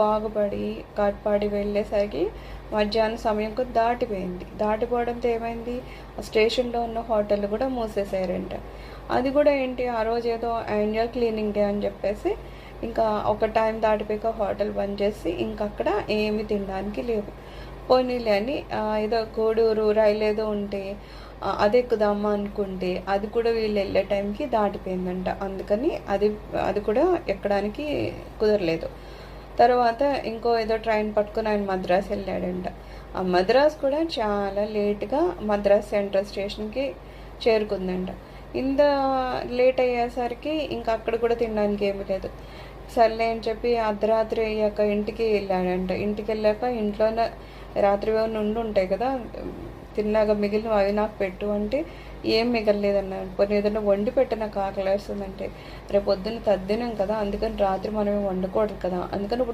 బాగుపడి కాట్పాడి వెళ్ళేసరికి మధ్యాహ్నం సమయం కొద్ది దాటిపోయింది. దాటిపోవడంతో ఏమైంది, ఆ స్టేషన్లో ఉన్న హోటల్ కూడా మూసేసారంట. అది కూడా ఏంటి, ఆ రోజు ఏదో యాన్యువల్ క్లీనింగ్ డే అని చెప్పేసి ఇంకా ఒక టైం దాటిపోయాక హోటల్ బంద్ చేసి ఇంకా అక్కడ ఏమి తినడానికి లేవు. పోనీలే అని ఏదో గూడూరు రైలు ఏదో ఉంటే అది ఎక్కుదామా అనుకుంటే అది కూడా వీళ్ళు వెళ్ళే టైంకి దాటిపోయిందంట. అందుకని అది కూడా ఎక్కడానికి కుదరలేదు. తర్వాత ఇంకో ఏదో ట్రైన్ పట్టుకుని ఆయన మద్రాసు వెళ్ళాడంట. ఆ మద్రాసు కూడా చాలా లేట్గా మద్రాసు సెంట్రల్ స్టేషన్కి చేరుకుందంట. ఇంత లేట్ అయ్యేసరికి ఇంకా అక్కడ కూడా తినడానికి ఏమీ లేదు. సర్లే అని చెప్పి అర్ధరాత్రి అయ్యాక ఇంటికి వెళ్ళాడంట. ఇంటికి వెళ్ళాక ఇంట్లోనే రాత్రి నుండి ఉంటాయి కదా, తిన్నాక మిగిలిన అవి నాకు పెట్టు అంటే ఏం మిగలలేదన్నాడు. పోనీ ఏదైనా వండి పెట్ట, నాకు ఆకలి వేస్తుందంటే రేపు పొద్దున్న తద్దినం కదా, అందుకని రాత్రి మనం వండకూడదు కదా, అందుకని ఇప్పుడు